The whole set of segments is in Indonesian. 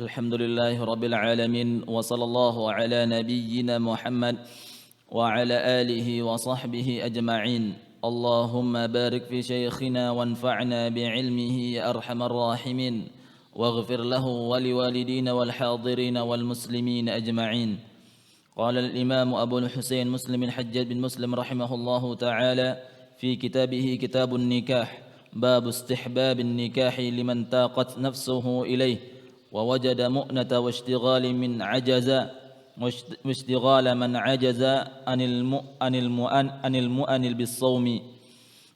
Alhamdulillahi Rabbil Alamin wa sallallahu ala nabiyyina Muhammad wa ala alihi wa sahbihi ajma'in. Allahumma barik fi shaykhina wanfa'na bi'ilmihi ya arhamar rahimin waghfir lahu wa liwalidina wal hadirina wal muslimin ajma'in. Qala al-imam Abu al-Husain Muslim al-Hajjaj bin Muslim rahimahullahu ta'ala fi kitabih Kitabun Nikah bab istihbab an-nikah liman taqat nafsuhu ilayh ووجد مؤنة واشتغال من عجز واشتغال من عجز عن المؤن بالصوم.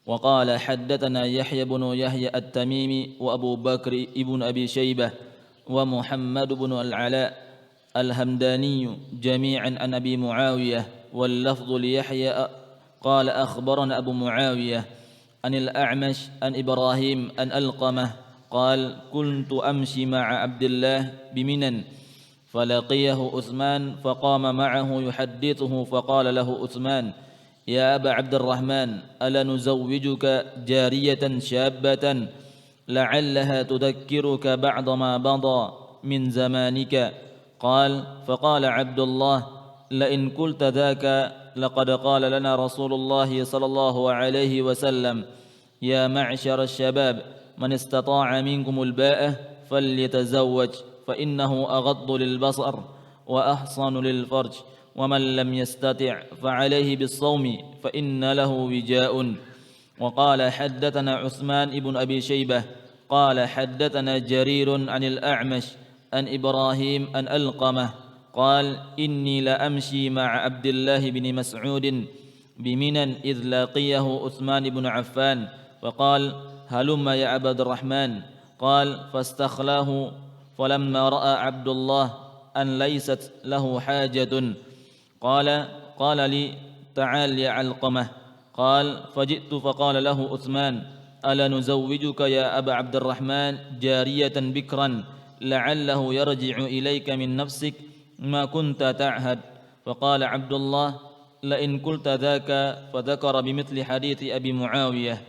وقال حدثنا يحيى بن يحيى التميمي وأبو بكر ابن أبي شيبة ومحمد بن العلاء الهمداني جميعا عن أبي معاوية واللفظ ليحيى قال أخبرنا أبو معاوية عن الأعمش عن إبراهيم عن ألقمة قال كنت أمشي مع عبد الله بمنى فلقيه عثمان فقام معه يحدثه فقال له عثمان يا أبا عبد الرحمن ألا نزوجك جارية شابة لعلها تذكرك بعض ما مضى من زمانك فقال عبد الله لئن قلت ذاك لقد قال لنا رسول الله صلى الله عليه وسلم يا معشر الشباب من استطاع منكم الباءة فليتزوج فإنه أغض للبصر وأحصن للفرج ومن لم يستطع فعليه بالصوم فإن له وجاء. وقال حدثنا عثمان بن أبي شيبة قال حدثنا جرير عن الأعمش عن إبراهيم عن ألقمة قال إني لأمشي مع عبد الله بن مسعود بمنى إذ لاقيه عثمان بن عفان فقال هلم يا أبا عبد الرحمن قال فاستخلاه فلما رأى عبد الله أن ليست له حاجة قال لي تعال يا علقمة قال فجئت فقال له عثمان ألا نزوجك يا أبا عبد الرحمن جارية بكرا لعله يرجع إليك من نفسك ما كنت تعهد فقال عبد الله لئن قلت ذاك فذكر بمثل حديث أبي معاوية.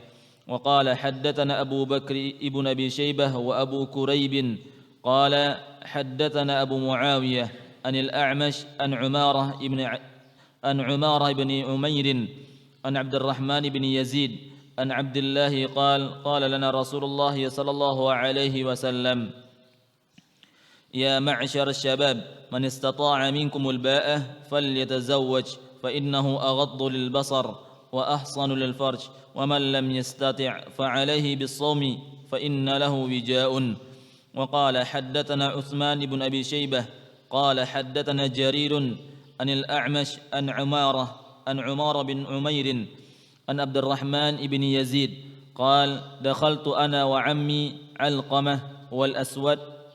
وقال حدثنا أبو بكر ابن أبي شيبة وأبو كريب قال حدثنا أبو معاوية عن الأعمش عن عمارة بن عمير عن عبد الرحمن بن يزيد عن عبد الله قال لنا رسول الله صلى الله عليه وسلم يا معشر الشباب من استطاع منكم الباءة فليتزوج فإنه أغض للبصر وأحصن للفرج ومن لم يستطع فعليه بالصوم فإن له وجاء. وقال حدثنا عثمان بن أبي شيبة قال حدثنا جرير عن الأعمش عن عمارة بن عمير عن عبد الرحمن بن يزيد قال دخلت أنا وعمي علقمة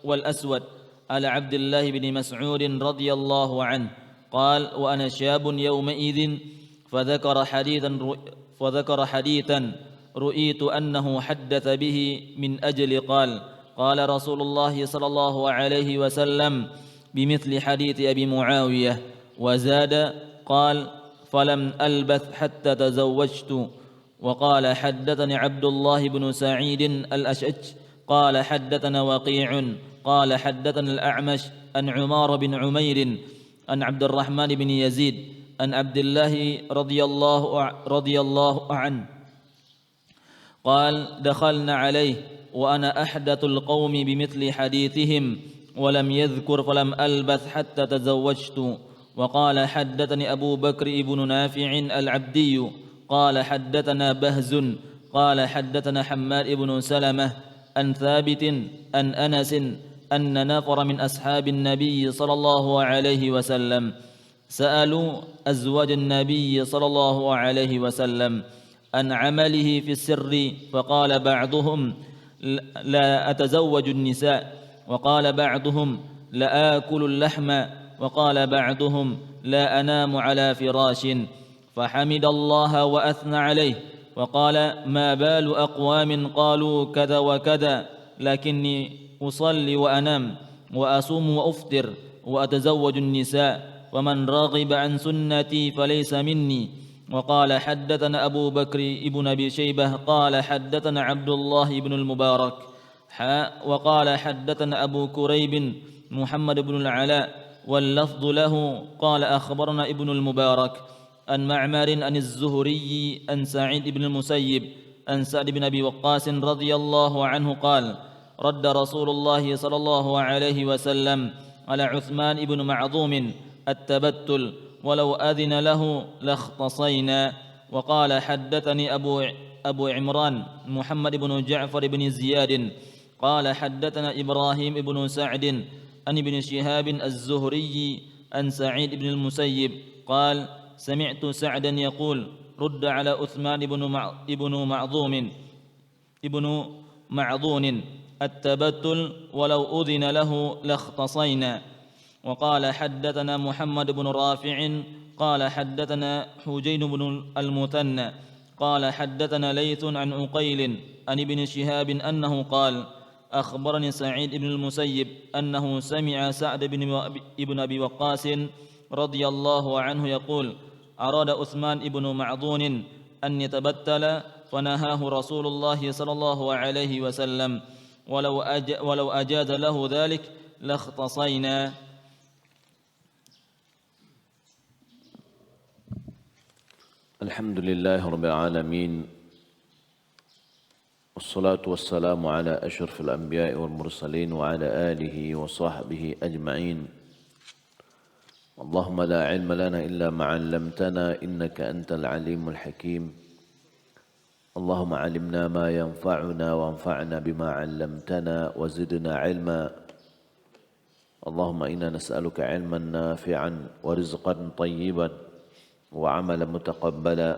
والأسود على عبد الله بن مسعود رضي الله عنه قال وأنا شاب يومئذ فذكر حديثا رؤيت أنه حدث به من أجل قال رسول الله صلى الله عليه وسلم بمثل حديث أبي معاوية وزاد قال فلم ألبث حتى تزوجت. وقال حدثني عبد الله بن سعيد الأشج قال حدثنا وقيع قال حدثنا الأعمش عن عمار بن عمير عن عبد الرحمن بن يزيد عن عبد الله رضي الله عنه قال دخلنا عليه وأنا أحدث القوم بمثل حديثهم ولم يذكر فلم ألبث حتى تزوجت. وقال حدثني أبو بكر ابن نافع العبدي قال حدثنا بهز قال حدثنا حماد بن سلمة عن ثابت عن أنس أن نفر من أصحاب النبي صلى الله عليه وسلم سألوا أزواج النبي صلى الله عليه وسلم عن عمله في السر فقال بعضهم لا أتزوج النساء وقال بعضهم لا آكل اللحم وقال بعضهم لا أنام على فراش فحمد الله وأثنى عليه وقال ما بال أقوام قالوا كذا وكذا لكني أصلي وأنام وأصوم وأفطر وأتزوج النساء ومن راغب عن سنتي فليس مني. وقال حدثنا أبو بكر ابن أبي شيبة قال حدثنا عبد الله بن المبارك وقال حدثنا أبو كريب محمد بن العلاء واللفظ له قال أخبرنا ابن المبارك عن معمر عن الزهري عن سعيد بن المسيب عن سعد بن أبي وقاص رضي الله عنه قال رد رسول الله صلى الله عليه وسلم على عثمان بن معظوم التبتل ولو أذن له لاختصينا. وقال حدثني أبو عمران محمد بن جعفر بن زياد قال حدثنا إبراهيم بن سعد عن ابن شهاب الزهري عن سعيد بن المسيب قال سمعت سعدا يقول رد على عثمان ابن معظون التبتل ولو أذن له لاختصينا. وقال حدثنا محمد بن رافع قال حدثنا حجين بن المثنى قال حدثنا ليث عن عقيل عن ابن شهاب أنه قال أخبرني سعيد بن المسيب أنه سمع سعد بن أبي وقاص رضي الله عنه يقول أراد عثمان بن معظون أن يتبتل فنهاه رسول الله صلى الله عليه وسلم ولو أجاز له ذلك لاختصينا. الحمد لله رب العالمين والصلاة والسلام على أشرف الأنبياء والمرسلين وعلى آله وصحبه أجمعين. اللهم لا علم لنا إلا ما علمتنا إنك أنت العليم الحكيم. اللهم علمنا ما ينفعنا وانفعنا بما علمتنا وزدنا علما. اللهم إنا نسألك علما نافعا ورزقا طيبا وعملا متقبلا.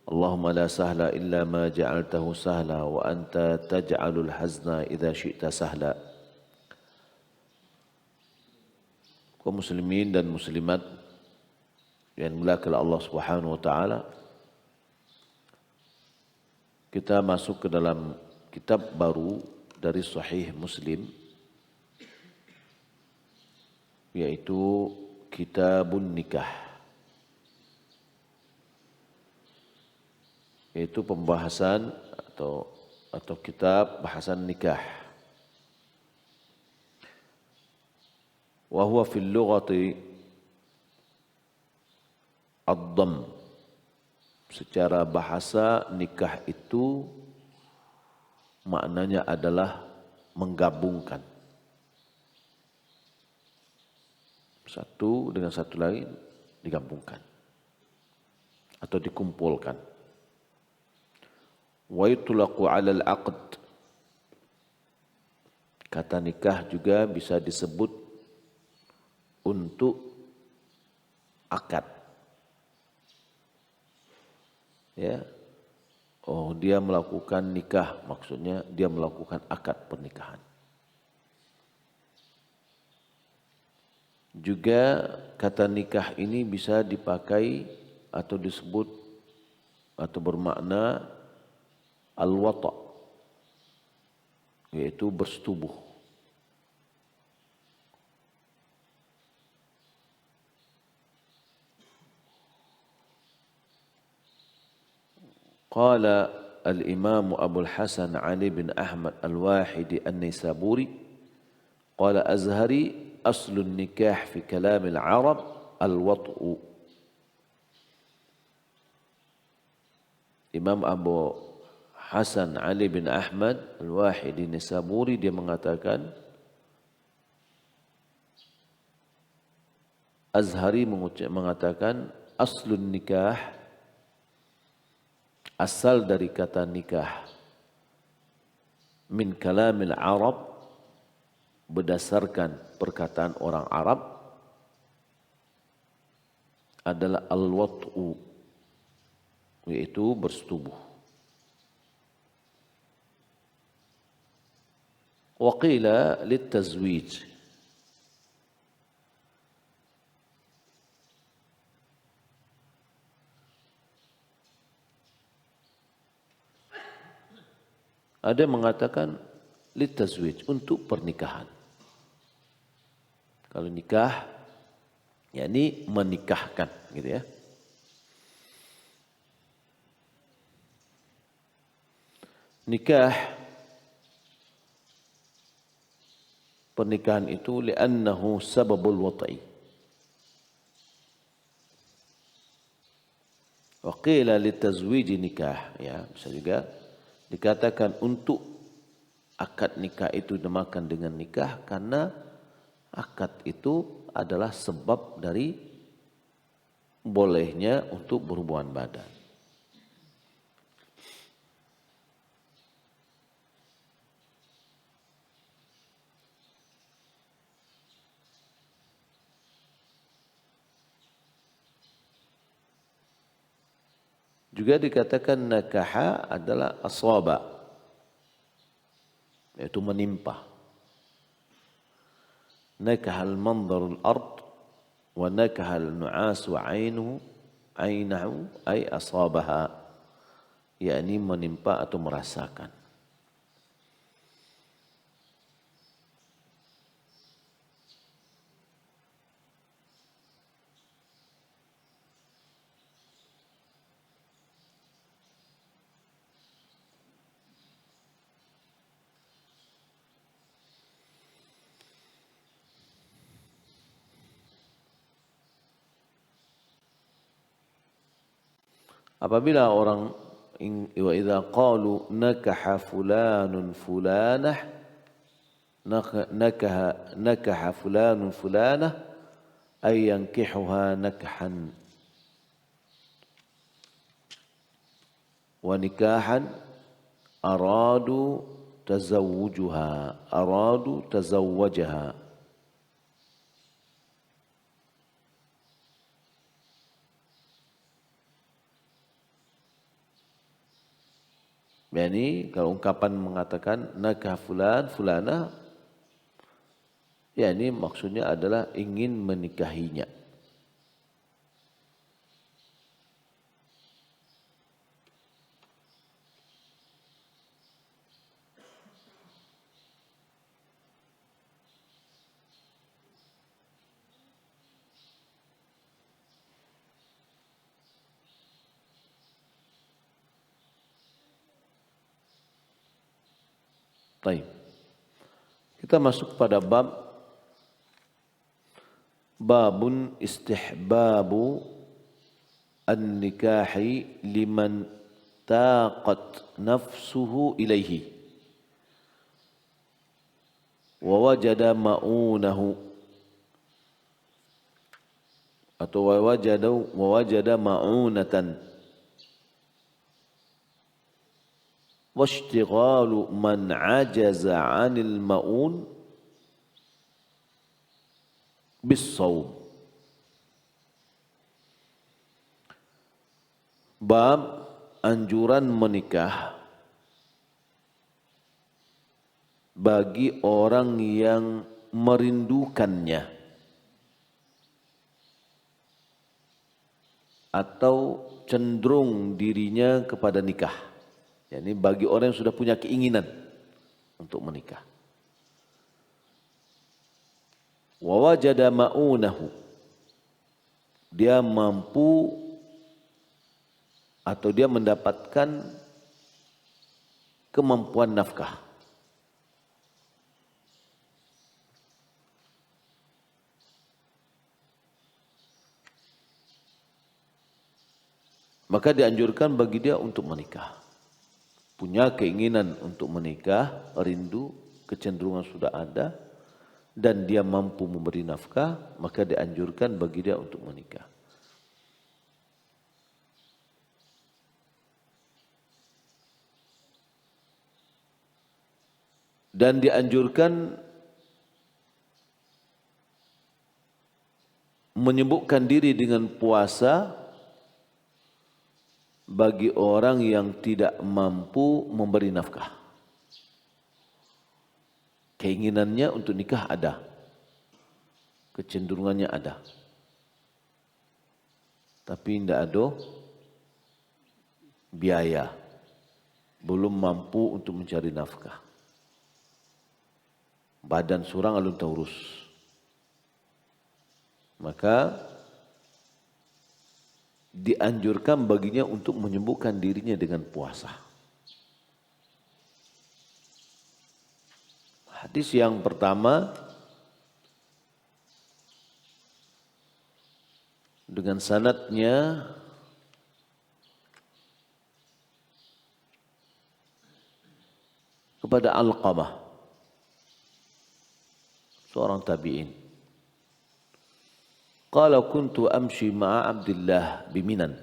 اللهم لا سهل إلا ما جعلته سهلا وأنت تجعل الحزن إذا شئت سهلا. Kaum muslimin dan muslimat yang dimuliakan Allah Subhanahu wa taala, kita masuk ke dalam kitab baru dari Sahih Muslim, yaitu Kitabun Nikah, yaitu pembahasan atau kitab bahasan nikah. Wa huwa fil lughati ad-dhamm. Secara bahasa nikah itu maknanya adalah menggabungkan satu dengan satu lain, digabungkan atau dikumpulkan. Wa yutlaqu 'ala al-'aqd. Kata nikah juga bisa disebut untuk akad. Ya. Oh, dia melakukan nikah, maksudnya dia melakukan akad pernikahan. Juga kata nikah ini bisa dipakai atau disebut atau bermakna al-wata', yaitu bersetubuh. Qala al-Imam Abul Hasan Ali bin Ahmad al-Wahidi an-Nisaburi qala Azhari aslun nikah fi kalam al-Arab al-wat'u. Imam Abu Hasan Ali bin Ahmad al-Wahidi Nisaburi dia mengatakan, Azhari mengatakan aslun nikah, asal dari kata nikah, min kalamil Arab, berdasarkan perkataan orang Arab, adalah al-wat'u, yaitu bersetubuh. Wa qila lit-tazwij. Ada yang mengatakan litazwij, untuk pernikahan. Kalau nikah, yakni menikahkan, gitu ya. Nikah pernikahan itu li'annahu sababul wat'i. Wa qila litazwiji nikah, ya, bisa juga dikatakan untuk akad nikah itu dinamakan dengan nikah karena akad itu adalah sebab dari bolehnya untuk berhubungan badan. Juga dikatakan nakaha adalah aswaba, yaitu menimpa. Nakahal mandarul ard wa nakahal nu'as wa ainahu ay asabaha, yakni menimpa atau merasakan. Apabila orang wa idza qalu nakaha fulanun fulanah nakaha fulanun fulanah ay yankihuha nakahan wa nikahan aradu tazawwajaha. Yani kalau ungkapan mengatakan nakah fulan fulana, yani maksudnya adalah ingin menikahinya. Baik. Kita masuk pada babun istihbabu an-nikahi liman taqat nafsuhu ilaihi wa wajada ma'unahu atau wa wajada ma'unatan washtighalu man ajaza 'anil ma'un bis-shaum. Bab anjuran menikah bagi orang yang merindukannya atau cenderung dirinya kepada nikah. Yani bagi orang yang sudah punya keinginan untuk menikah. Wa wajada ma'unahu, dia mampu atau dia mendapatkan kemampuan nafkah. Maka dianjurkan bagi dia untuk menikah. Punya keinginan untuk menikah, rindu, kecenderungan sudah ada, dan dia mampu memberi nafkah, maka dianjurkan bagi dia untuk menikah. Dan dianjurkan menyibukkan diri dengan puasa bagi orang yang tidak mampu memberi nafkah. Keinginannya untuk nikah ada, kecenderungannya ada, tapi tidak ada biaya, belum mampu untuk mencari nafkah. Badan surang alun taurus, maka dianjurkan baginya untuk menyembuhkan dirinya dengan puasa. Hadis yang pertama dengan sanadnya kepada Alqamah, seorang tabi'in. Qala kuntu amshi ma'a Abdullah biminan.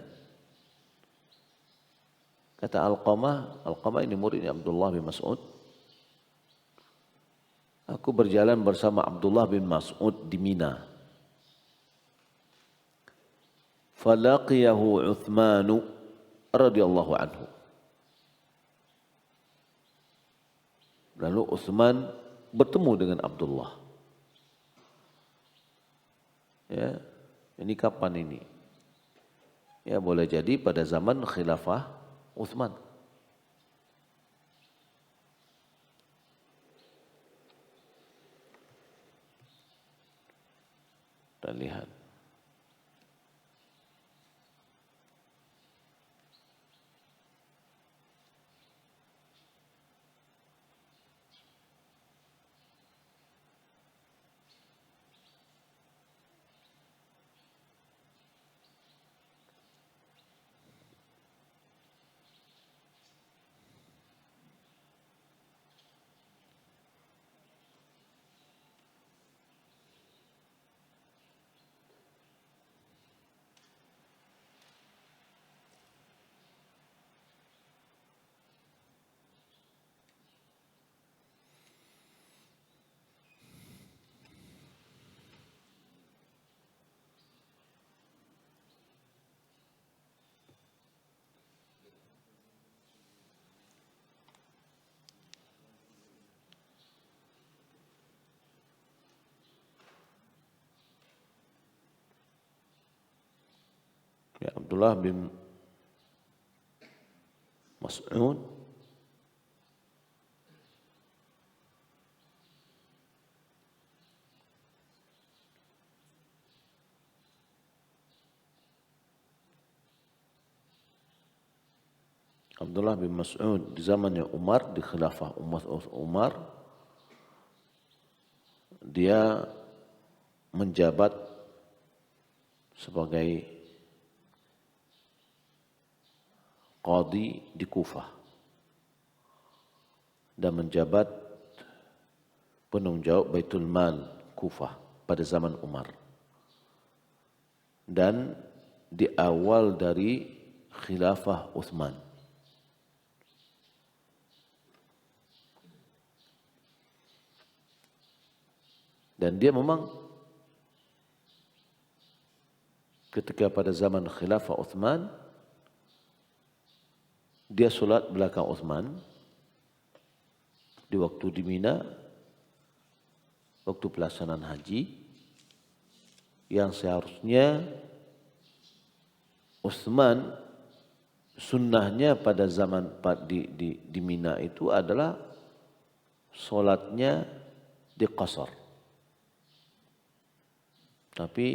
Kata Alqamah ini muridnya Abdullah bin Mas'ud. Aku berjalan bersama Abdullah bin Mas'ud di Mina. Falaqiyahu Uthmanu radhiyallahu anhu. Lalu Uthman bertemu dengan Abdullah. Ya, ini kapan ini? Ya, boleh jadi pada zaman khilafah Uthman. Kita lihat. Ya, Abdullah bin Mas'ud di zamannya Umar, di khilafah Umar, dia menjabat sebagai qadi di Kufah dan menjabat penanggung jawab Baitul Mal Kufah pada zaman Umar. Dan di awal dari khilafah Uthman. Dan dia memang ketika pada zaman khilafah Uthman, dia solat belakang Uthman di waktu di Mina, waktu pelaksanaan haji, yang seharusnya Uthman sunnahnya pada zaman di Mina itu adalah solatnya di qasar. Tapi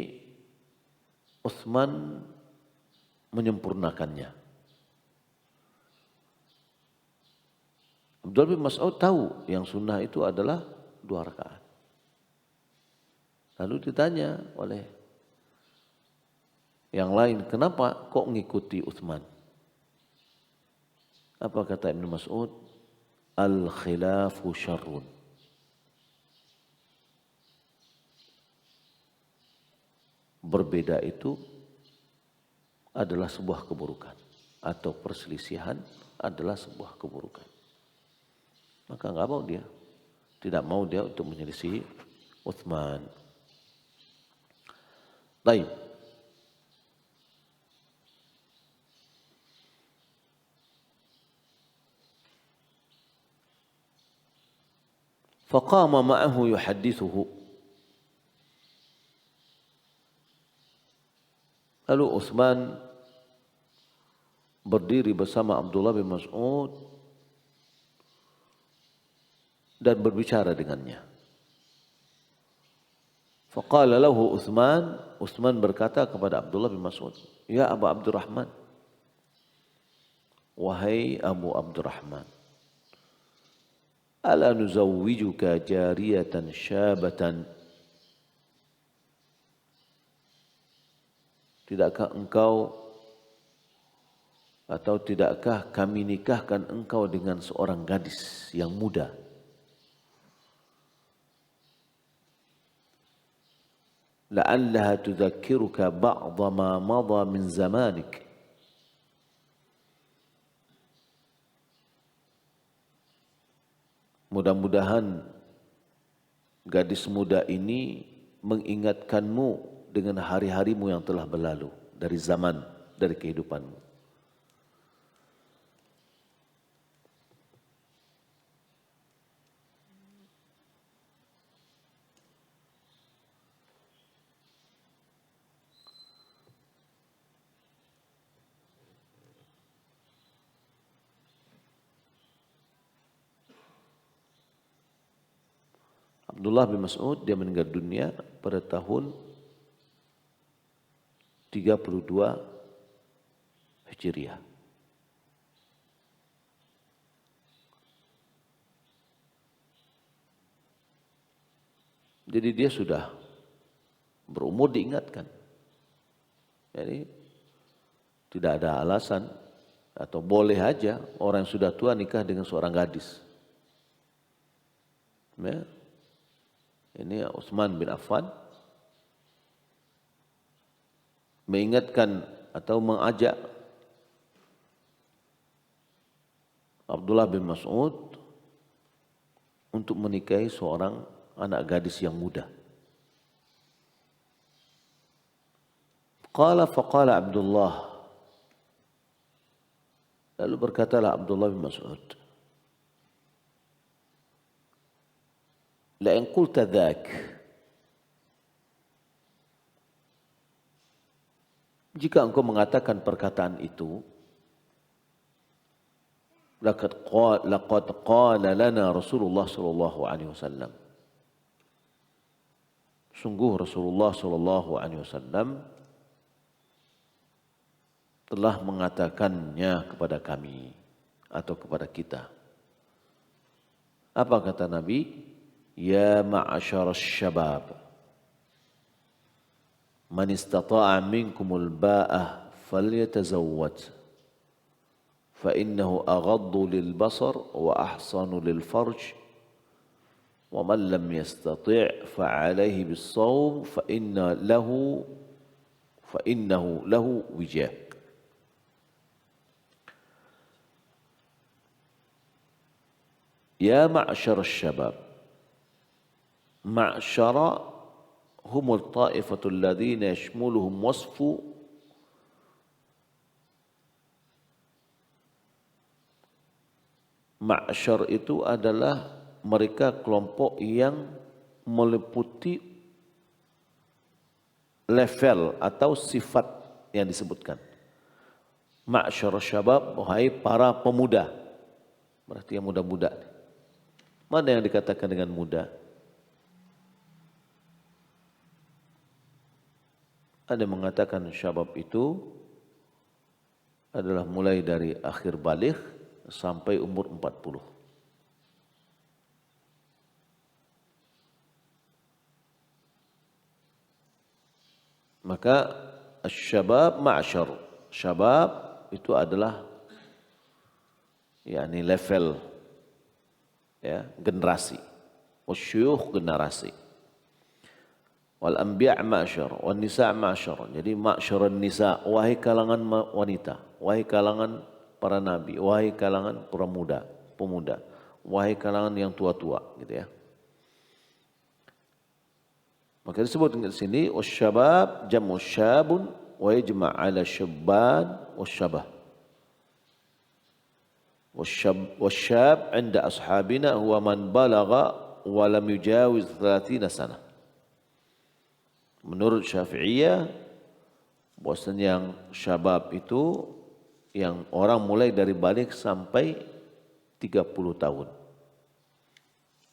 Uthman menyempurnakannya. Abdullah bin Mas'ud tahu yang sunnah itu adalah 2 rakaat. Lalu ditanya oleh yang lain, kenapa kok ngikuti Uthman? Apa kata Ibn Mas'ud? Al-khilafu syarrun. Berbeda itu adalah sebuah keburukan. Atau perselisihan adalah sebuah keburukan. Maka tidak mau dia untuk menyelisihi Uthman. Baik. Faqama ma'ahu yuhaddithuhu. Lalu Uthman berdiri bersama Abdullah bin Mas'ud dan berbicara dengannya. Faqala lahu Uthman berkata kepada Abdullah bin Mas'ud, "Ya Abu Abdurrahman, wahai Abu Abdurrahman, ala nuzawwijuka jariyatan syabatan." tidakkah engkau atau tidakkah kami nikahkan engkau dengan seorang gadis yang muda? La'allaha tudzakiruka ba'dha ma madha min zamanik. Mudah-mudahan gadis muda ini mengingatkanmu dengan hari-harimu yang telah berlalu dari zaman, dari kehidupanmu. Abdullah bin Mas'ud dia meninggal dunia pada tahun 32 Hijriah. Jadi dia sudah berumur diingatkan. Jadi tidak ada alasan atau boleh aja orang yang sudah tua nikah dengan seorang gadis. Ya. Ini Utsman bin Affan mengingatkan atau mengajak Abdullah bin Mas'ud untuk menikahi seorang anak gadis yang muda. Faqala Abdullah, lalu berkatalah Abdullah bin Mas'ud, la in qulta dhak, jika engkau mengatakan perkataan itu, laqad qala lana Rasulullah sallallahu alaihi wasallam, sungguh Rasulullah sallallahu alaihi wasallam telah mengatakannya kepada kami atau kepada kita. Apa kata Nabi? Ya ma'asyar syabab, man istata'a minkumul ba'ah falyatazawwaj, fa innahu aghaddu lil basar wa ahsanu lil farj, wa man lam yastati' fa 'alayhi bis shawm fa innahu lahu wijah. Ya ma'asyar syabab, ma'syara humul ta'ifatul ladzina yashmuluhum wasfu ma'syar itu adalah mereka kelompok yang meliputi level atau sifat yang disebutkan. Ma'syar syabab, wahai para pemuda, berarti yang muda-muda. Mana yang dikatakan dengan muda? Ada yang mengatakan syabab itu adalah mulai dari akhir baligh sampai umur 40. Maka syabab ma'syar. Syabab itu adalah yakni level, ya, generasi. Wasyuyukh generasi. Wal anbiya' ma'syar, wan nisa' ma'syar. Jadi ma'syarun nisa, wahai kalangan wanita, wahai kalangan para nabi, wahai kalangan para pemuda, wahai kalangan yang tua-tua, gitu ya. Maka disebut di sini wasyabab jamu syabun wa yajma' 'ala syabban wasyabah. Wasyab 'inda ashabina huwa man balagha wa lam yujawiz 30 sana. Menurut Syafi'iyah, bahwasanya yang syabab itu yang orang mulai dari balik sampai 30 tahun.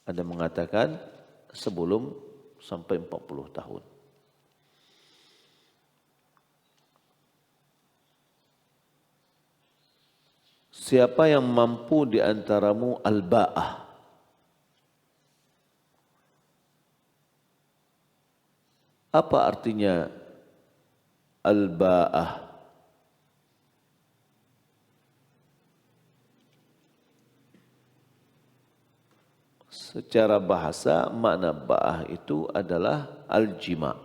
Ada mengatakan sebelum sampai 40 tahun. Siapa yang mampu di antaramu al-ba'ah, apa artinya al-ba'ah. Secara bahasa makna ba'ah itu adalah al-jima'.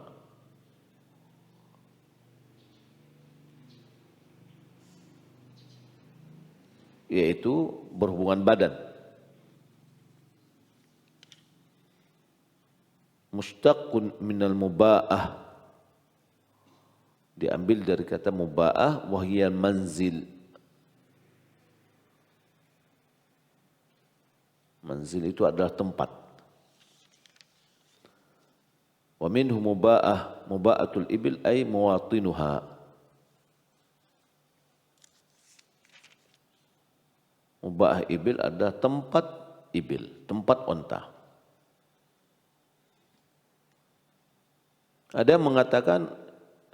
Yaitu berhubungan badan. Mushtaqun minal muba'ah. Diambil dari kata muba'ah wahiyal manzil. Manzil itu adalah tempat. Wa minhu muba'ah, muba'atul ibil ay mawatinuha. Muba'ah ibil adalah tempat ibil, tempat onta. Ada yang mengatakan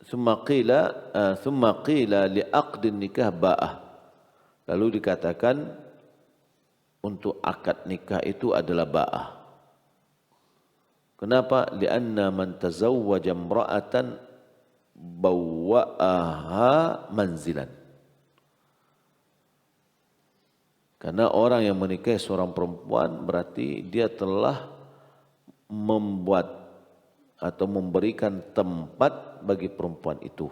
summa qila li aqdin nikah ba'ah. Lalu dikatakan untuk akad nikah itu adalah ba'ah. Kenapa? Lianna man tazawwaja imra'atan bawwa'aha manzilan. Karena orang yang menikahi seorang perempuan berarti dia telah membuat atau memberikan tempat bagi perempuan itu.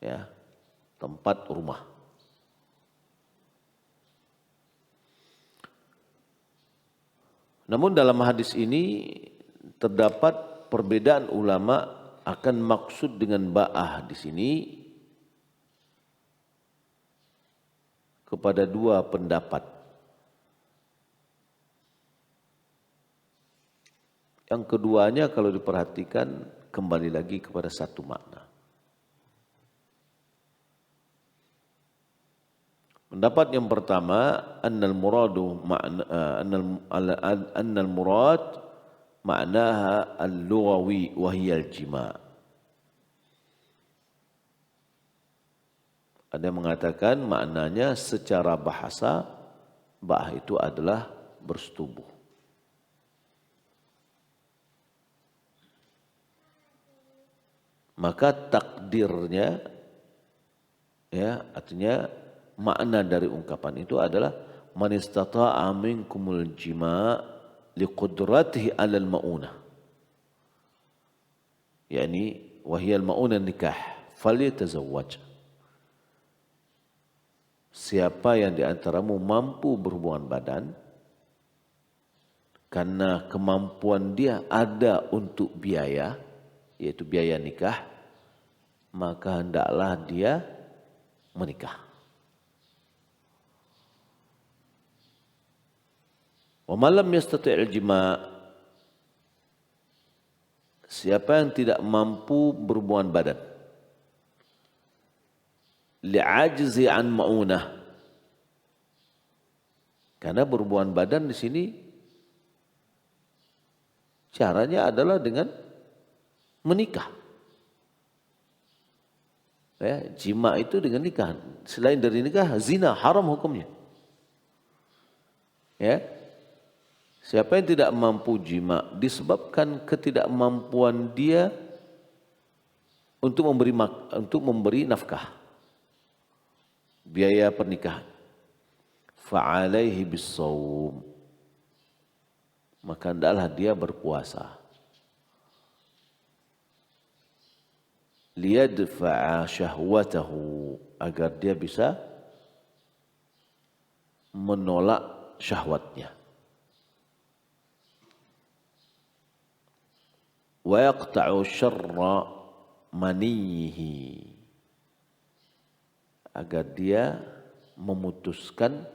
Ya, tempat rumah. Namun dalam hadis ini terdapat perbedaan ulama akan maksud dengan ba'ah di sini kepada dua pendapat. Yang keduanya kalau diperhatikan kembali lagi kepada satu makna. Pendapat yang pertama, annal murad ma'naha al-lughawi wa hiya al-jima'. Ada yang mengatakan maknanya secara bahasa ba'ah itu adalah bersetubuh. Maka takdirnya ya artinya makna dari ungkapan itu adalah man istata'a minkumul jima' liqudratihi 'alal ma'unah. Yani wahiyal ma'unah nikah falyatazawwaj. Siapa yang di antaramu mampu berhubungan badan karena kemampuan dia ada untuk biaya, yaitu biaya nikah, maka hendaklah dia menikah. Wa man lam yastati' al-jima', siapa yang tidak mampu berhubungan badan, li'ajzi an ma'unah, karena berhubungan badan di sini caranya adalah dengan menikah. Ya, jima itu dengan nikah. Selain dari nikah, zina haram hukumnya. Ya. Siapa yang tidak mampu jima disebabkan ketidakmampuan dia untuk memberi nafkah, biaya pernikahan. Fa'alaihi bis-shaum, maka hendaklah dia berpuasa. Liyadfa'a syahwatahu, agar dia bisa menolak syahwatnya. Wa yaqta'u syarra manihi, agar dia memutuskan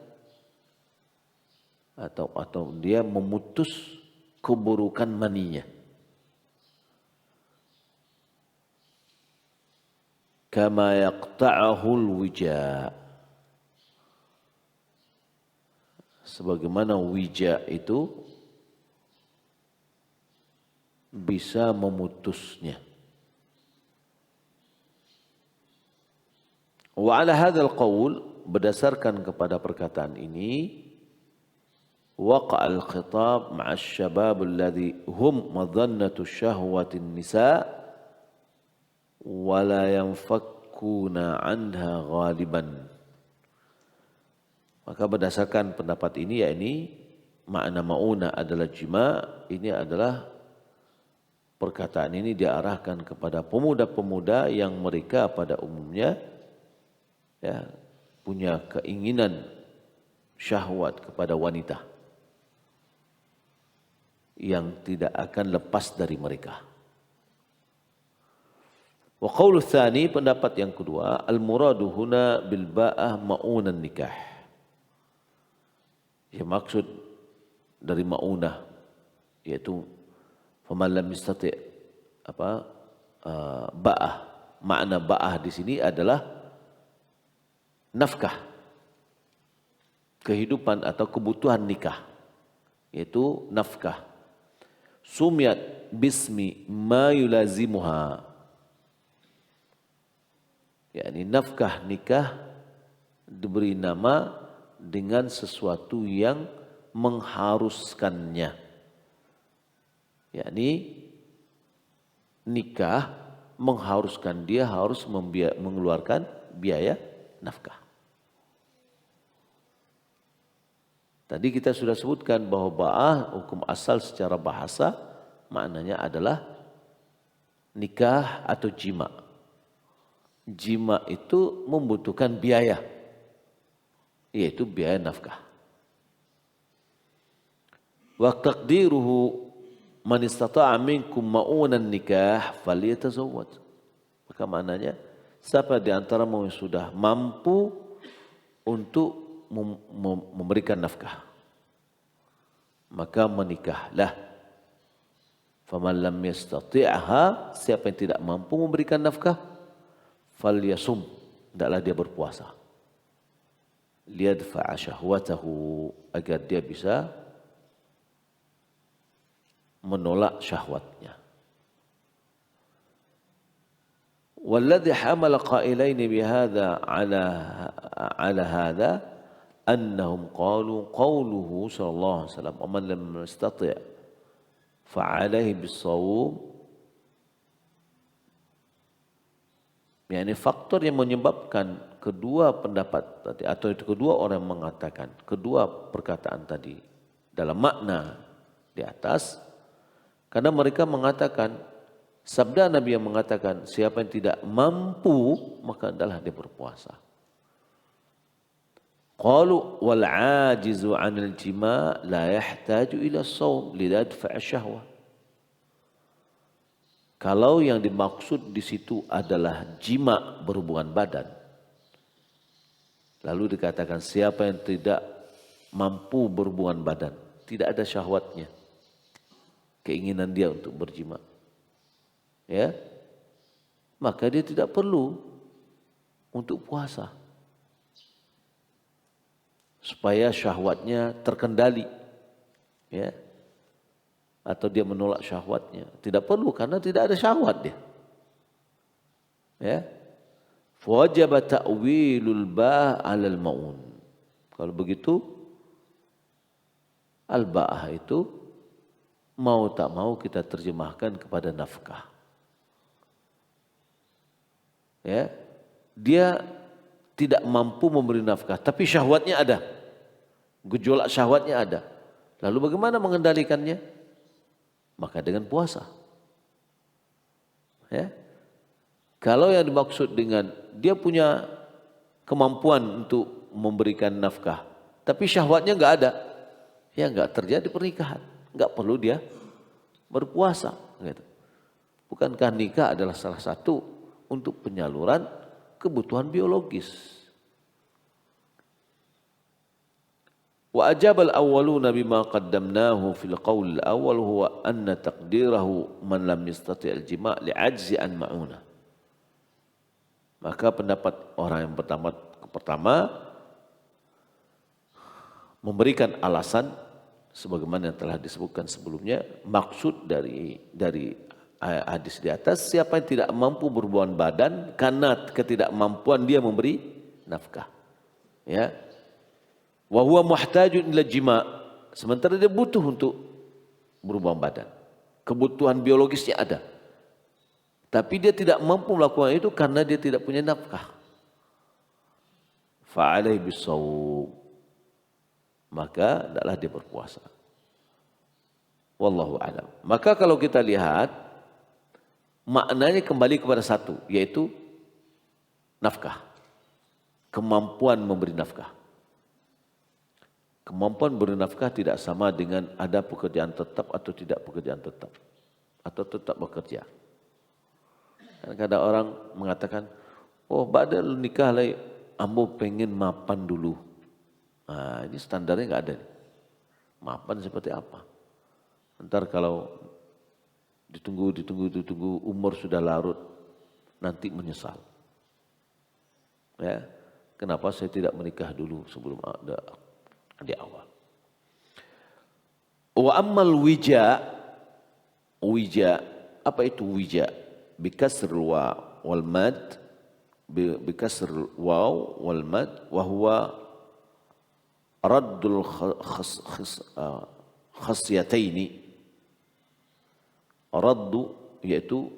atau dia memutus keburukan maninya. Kama yaqta'ahul wija, sebagaimana wija itu bisa memutusnya. Wa ala hadzal qaul, berdasarkan kepada perkataan ini, waqa'al khitab ma'asy syabab alladhi hum madhannatu syahwatin nisa, wala yanfakkuna anha ghaliban. Maka berdasarkan pendapat ini, yakni makna mauna adalah jima, ini adalah perkataan ini diarahkan kepada pemuda-pemuda yang mereka pada umumnya ya, punya keinginan syahwat kepada wanita yang tidak akan lepas dari mereka. Wa qaulu tsani, pendapat yang kedua, al-muradu huna bil ba'ah ma'unan nikah. Ya, maksud dari ma'unah yaitu faman lam yastati' ba'ah. Makna ba'ah di sini adalah nafkah, kehidupan atau kebutuhan nikah, yaitu nafkah. Sumiyat bismi ma yulazimuha, yakni nafkah nikah diberi nama dengan sesuatu yang mengharuskannya, yakni nikah mengharuskan dia harus mengeluarkan biaya nafkah. Tadi kita sudah sebutkan bahwa ba'ah hukum asal secara bahasa maknanya adalah nikah atau jima. Jima itu membutuhkan biaya, yaitu biaya nafkah. Wa taqdiruhu man istata'a minkum ma'unan nikah falyatazawwaj. Maka maknanya siapa di antaramu yang sudah mampu untuk memberikan nafkah, maka menikahlah. Faman lam yastati'ha, siapa yang tidak mampu memberikan nafkah, falyasum, hendaklah dia berpuasa. Liyadfa'a syahwatahu, agar dia bisa menolak syahwatnya. Walladhi hamala qailaini bihadza ala hadza annahum qalu qawluhu sallallahu alaihi wasallam man lam yastati' fa'alaihi bis-shawm. Yani faktor yang menyebabkan kedua pendapat tadi atau itu kedua orang mengatakan kedua perkataan tadi dalam makna di atas, karena mereka mengatakan sabda Nabi yang mengatakan siapa yang tidak mampu maka adalah dia berpuasa. Qalu wal ajizu 'anil jima' la yahtaju ila shaum lidadfa' syahwah. Kalau yang dimaksud di situ adalah jima, berhubungan badan, lalu dikatakan siapa yang tidak mampu berhubungan badan, tidak ada syahwatnya, keinginan dia untuk berjima, ya, maka dia tidak perlu untuk puasa supaya syahwatnya terkendali, ya, atau dia menolak syahwatnya. Tidak perlu karena tidak ada syahwat dia, ya. Wajib ta'wilul ba' 'alal ma'un. Kalau begitu al-ba'ah itu mau tak mau kita terjemahkan kepada nafkah. Ya, dia tidak mampu memberi nafkah, tapi syahwatnya ada, gejolak syahwatnya ada. Lalu bagaimana mengendalikannya? Maka dengan puasa. Ya, kalau yang dimaksud dengan dia punya kemampuan untuk memberikan nafkah, tapi syahwatnya nggak ada, ya nggak terjadi pernikahan, nggak perlu dia berpuasa. Gitu. Bukankah nikah adalah salah satu untuk penyaluran kebutuhan biologis? Wa ajabal awwaluna bima qaddamnahu fil qaul al-awwal huwa anna taqdirahu man lam yastati' al-jima' li'ajzi an ma'una. Maka pendapat orang yang pertama memberikan alasan sebagaimana yang telah disebutkan sebelumnya, maksud dari hadis di atas, siapa yang tidak mampu berhubungan badan karena ketidakmampuan dia memberi nafkah, ya, wa huwa muhtajun ila jima', sementara dia butuh untuk berhubungan badan, kebutuhan biologisnya ada, Tapi dia tidak mampu melakukan itu karena dia tidak punya nafkah. Fa'alaihi bisawm. Maka hendaklah dia berpuasa. Wallahu a'lam. Maka kalau kita lihat maknanya kembali kepada satu, yaitu nafkah. Kemampuan memberi nafkah. Kemampuan bernafkah tidak sama dengan ada pekerjaan tetap atau tidak pekerjaan tetap. Atau tetap bekerja. Kadang-kadang orang mengatakan, oh badal nikah lah, ambo pengen mapan dulu. Nah, ini standarnya nggak ada. Mapan seperti apa? Ntar kalau ditunggu umur sudah larut, nanti menyesal. Ya, kenapa saya tidak menikah dulu sebelum ada di awal? Wa ammal wija, apa itu wija? Bikasr wa wal mad, bikasr waw wal mad, wa huwa raddul khasyataini. Raddu yaitu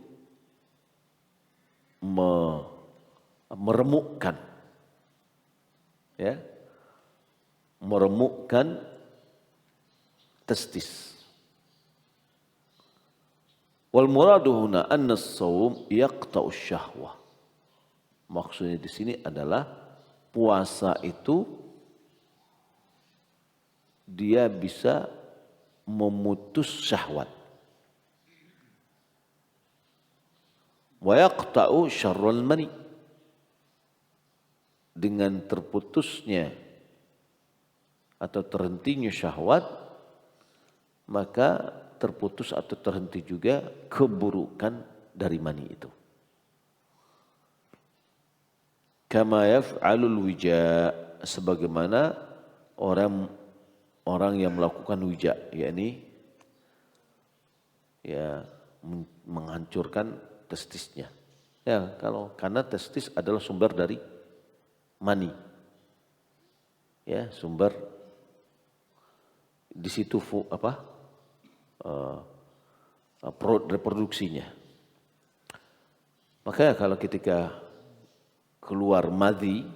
meremukkan, ya, meremukkan testis. Wal muradu huna anna as-shaum yaqta'u syahwah. Maksudnya di sini adalah puasa itu dia bisa memutus syahwat. Wa yaqta'u syarral mani. Dengan terputusnya atau terhentinya syahwat, maka terputus atau terhenti juga keburukan dari mani itu. Kama yaf'alul wija, sebagaimana orang yang melakukan wija, yakni ya menghancurkan testisnya. Ya, karena testis adalah sumber dari mani. Ya, sumber di situ reproduksinya. Makanya kalau ketika keluar madhi,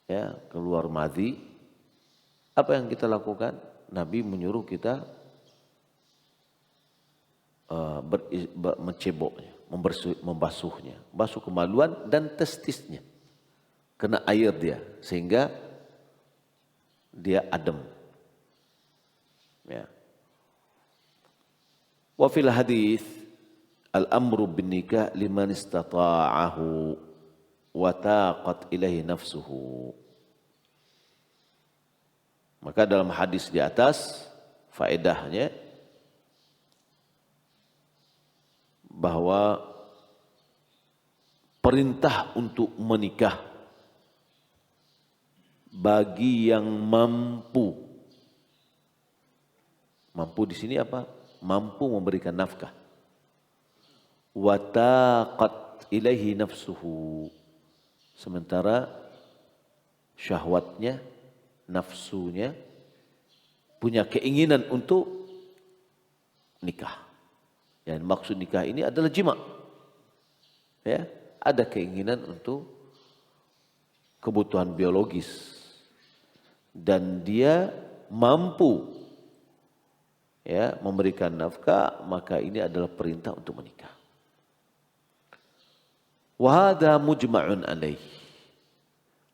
ya, keluar madhi, apa yang kita lakukan? Nabi menyuruh kita menceboknya, membasuhnya, basuh kemaluan dan testisnya, kena air dia sehingga dia adem. Ya. Wa fil hadis al-amru bin nikah liman istata'ahu wa taqat ilaihi nafsuhu. Maka dalam hadis di atas faedahnya bahwa perintah untuk menikah bagi yang mampu. Mampu di sini apa? Mampu memberikan nafkah. Wa taqat ilaihi nafsuhu. Sementara syahwatnya, nafsunya punya keinginan untuk nikah. Yang maksud nikah ini adalah jima. Ya, ada keinginan untuk kebutuhan biologis dan dia mampu, ya, memberikan nafkah, maka ini adalah perintah untuk menikah. Wa hadza mujma'un alaih.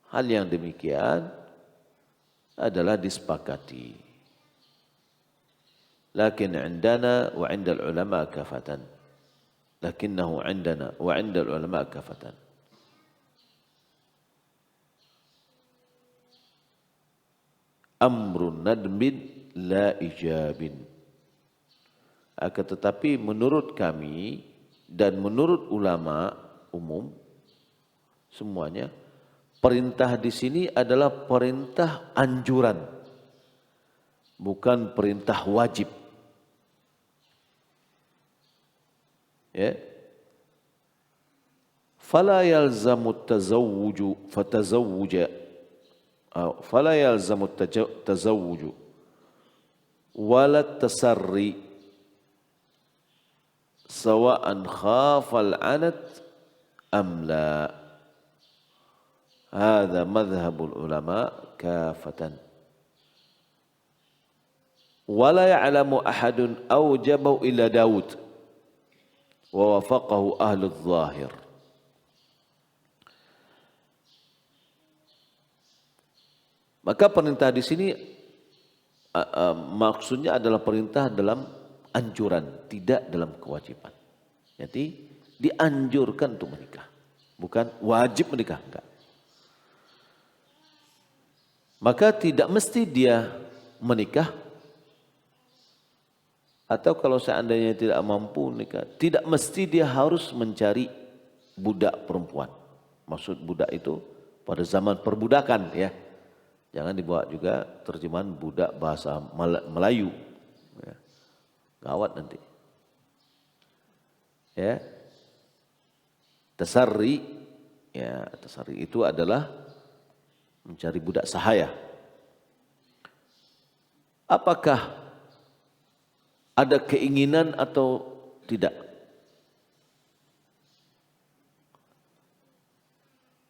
Hal yang demikian adalah disepakati. Lakin indana wa indal ulama kafatan. Lakinnahu indana wa indal ulama kafatan. Amrun nadmin la ijabin. Akan tetapi menurut kami dan menurut ulama umum semuanya, perintah di sini adalah perintah anjuran, bukan perintah wajib. Ya. Fala yalzamu tazawwuju fatazawwuja. Fala yalzamu tazawwuju wala tasarri sawa'an khafal anat am la. Hadha madhhabul ulama kafatan. Wala ya'lamu ahadun awjabahu illa Daud wa wafaqahu ahlu zahir. Maka perintah di sini maksudnya adalah perintah dalam anjuran, tidak dalam kewajiban. Jadi dianjurkan untuk menikah, bukan wajib menikah, enggak. Maka tidak mesti dia menikah, atau kalau seandainya tidak mampu menikah, tidak mesti dia harus mencari budak perempuan. Maksud budak itu pada zaman perbudakan ya. Jangan dibawa juga terjemahan budak bahasa Melayu. Ya. Gawat nanti. Ya. Tasarri, ya, tasarri itu adalah mencari budak sahaya. Apakah ada keinginan atau tidak?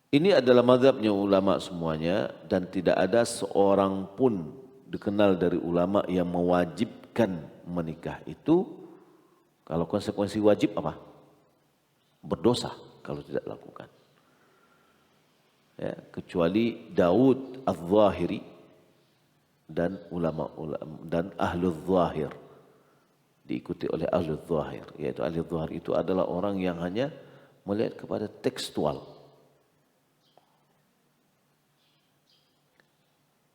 Ini adalah mazhabnya ulama semuanya dan tidak ada seorang pun dikenal dari ulama yang mewajibkan menikah itu. Kalau konsekuensi wajib apa? Berdosa kalau tidak lakukan. Ya, kecuali Daud Az-Zahiri dan ulama-ulama dan ahlu zahir, diikuti oleh ahlu zahir, yaitu ahlu zahir itu adalah orang yang hanya melihat kepada tekstual.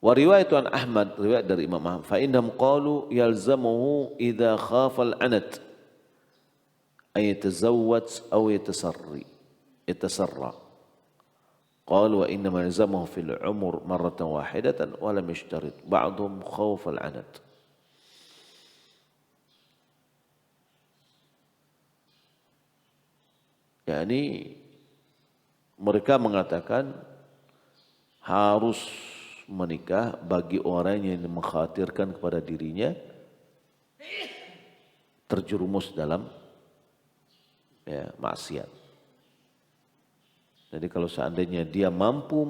Wa riwayatu an Ahmad, riwayat dari Imam Ahmad, fa innahum qalu yalzamuhu idza khafa al-anat ay yatazawwaj aw yatasarra. قالوا وإنما يلزمه في العمر مرة واحدة ولم يشترط بعضهم خوف العنت. Yani mereka mengatakan harus menikah bagi orang yang mengkhawatirkan kepada dirinya terjerumus dalam maksiat. Jadi kalau seandainya dia mampu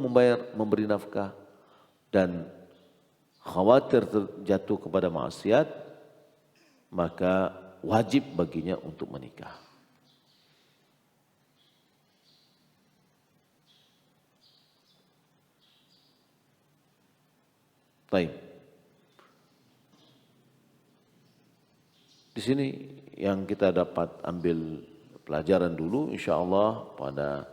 memberi nafkah dan khawatir terjatuh kepada maksiat, maka wajib baginya untuk menikah. Baik. Di sini yang kita dapat ambil pelajaran dulu, insyaallah pada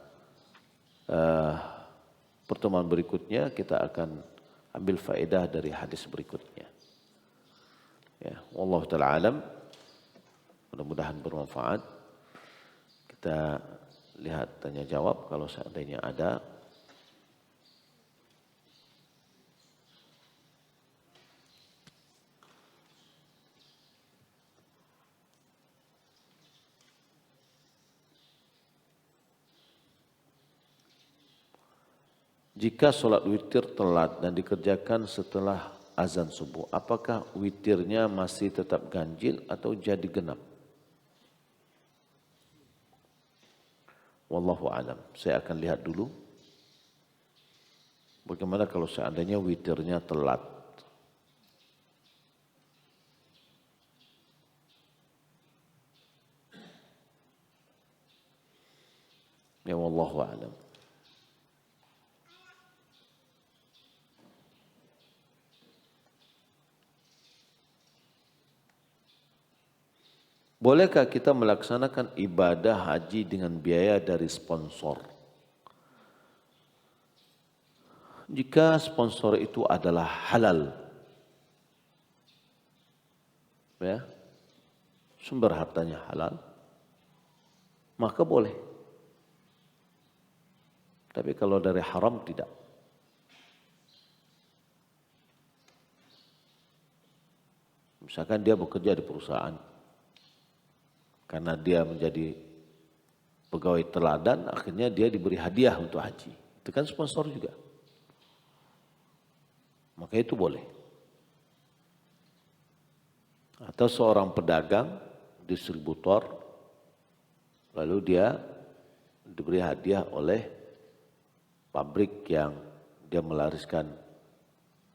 pertemuan berikutnya kita akan ambil faedah dari hadis berikutnya. Ya, wallahu taala alam. Mudah-mudahan bermanfaat. Kita lihat tanya jawab kalau seandainya ada. Jika sholat witir telat dan dikerjakan setelah azan subuh, apakah witirnya masih tetap ganjil atau jadi genap? Wallahu alam. Saya akan lihat dulu bagaimana kalau seandainya witirnya telat. Ya wallahu alam. Bolehkah kita melaksanakan ibadah haji dengan biaya dari sponsor? Jika sponsor itu adalah halal, ya, sumber hartanya halal, maka boleh. Tapi kalau dari haram tidak. Misalkan dia bekerja di perusahaan, karena dia menjadi pegawai teladan, akhirnya dia diberi hadiah untuk haji. Itu kan sponsor juga. Maka itu boleh. Atau seorang pedagang, distributor, lalu dia diberi hadiah oleh pabrik yang dia melariskan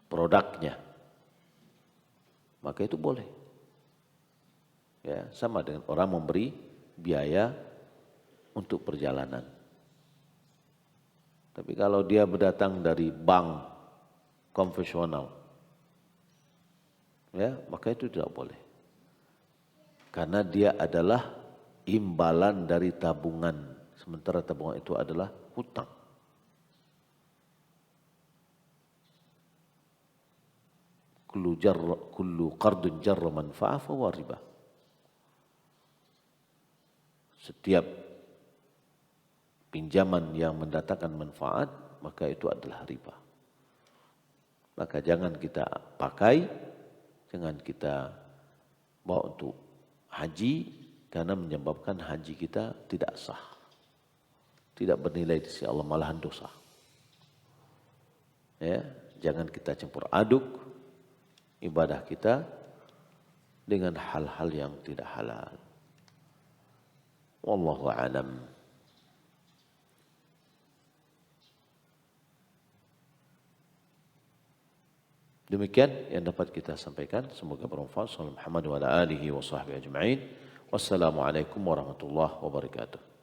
produknya, maka itu boleh. Ya, sama dengan orang memberi biaya untuk perjalanan. Tapi kalau dia berdatang dari bank konvensional, ya, maka itu tidak boleh. Karena dia adalah imbalan dari tabungan, sementara tabungan itu adalah hutang. Kullu qardun jarra manfa'ah fa huwa riba. Setiap pinjaman yang mendatangkan manfaat, maka itu adalah riba. Maka jangan kita pakai, jangan kita bawa untuk haji, karena menyebabkan haji kita tidak sah. Tidak bernilai di sisi Allah, malahan dosa. Ya, jangan kita campur aduk ibadah kita dengan hal-hal yang tidak halal. Wallahu a'lam. Demikian yang dapat kita sampaikan, semoga bermanfaat. Sallallahu Muhammad wa ala alihi wa sahbihi ajma'in. Wassalamualaikum warahmatullahi wabarakatuh.